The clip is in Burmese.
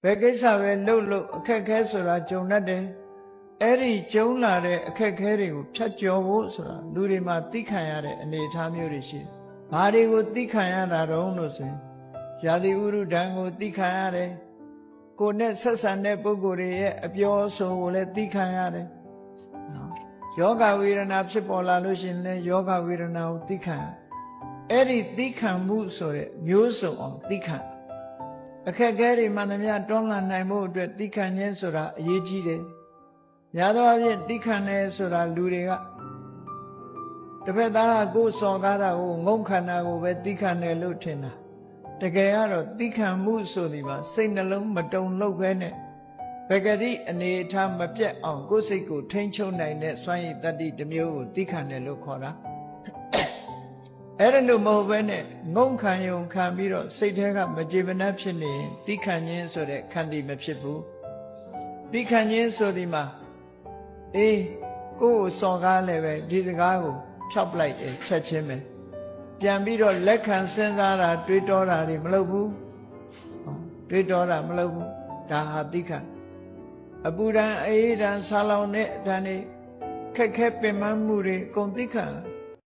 ဘယ်ကိစ္စပဲလှုပ်လို့အခက်ခဲဆိုတာကြုံတတ်တယ်အဲ့ဒီကြုံလာတဲ့အခက်ခဲတွေကိုဖြတ်ကျော်ဖို့ဆိုတာလူတွေမှာသိခံရတဲ့အနေအထားမျိုးတွေရှိတယ်။ဘာတွေကိုသိခံရတာတော့လို့ဆိုရင်ရာသီဥတုဓာတ်ကိုသိခံရတယ်။ကိုယ်နဲ့ဆက်ဆံတဲ့ပုဂ္ဂိုလ်တွေရဲ့အပြောအဆိုကိုလည်းသိခံရတယ်။ယောဂဝေဒနာဖြစ်ပေါ်လာလို့ရှိရင်လည်းယောဂဝေဒနာကိုသိခံရ။အဲ့ဒီသိခံမှုဆိုတဲ့မျိုးစုံအောင်သိခံအခက်ခဲတွေမှန်သမျှတွန်းလှန်နိုင်ဖို့အတွက်သိခံခြင်းဆိုတာအရေးကြီးတယ်။ညာတော့အဖြစ်သိခံတယ်ဆိုတာလူတွေကတစ်ဖက်သားကကိုယ်စော်ကားတာကိုငုံခန္ဓာကိုပဲသိခံတယ်လို့ထင်တာ။တကယ်ကတော့သိခံမှုဆိုဒီမှာစိတ်နှလုံးမတုန်လှုပ်ပဲနဲ့ဘဂတိအနေအထားမပြတ်အောင်ကိုယ်စိတ်ကိုထိန်းချုပ်နိုင်တဲ့စွမ်းရည်တတ္တိတစ်မျိုးကိုသိခံတယ်လို့ခေါ်တာ။အဲ့ဒါလို့မဟုတ်ပဲနဲ့ငုံခံယုံခံပြီးတော့စိတ်ထဲကမကြေမနပ်ဖြစ်နေရင်သိခံခြင်းဆိုတဲ့ခန္တီမဖြစ်ဘူးသိခံခြင်းဆိုဒီမှာအေးကိုယ်စော်ကားလည်းပဲဒီစကားကိုဖြောက်ပလိုက်တယ်ချက်ချင်းပဲပြန်ပြီးတော့လက်ခံစဉ်းစားတာတွေးတောတာတွေမလုပ်ဘူးတွေးတောတာမလုပ်ဘူးဒါဟာသိခံအပူဒဏ်အေးဒဏ်ဆာလောင်တဲ့အတန်တွေခက်ခဲပင်ပန်းမှုတွေအကုန်သိခံ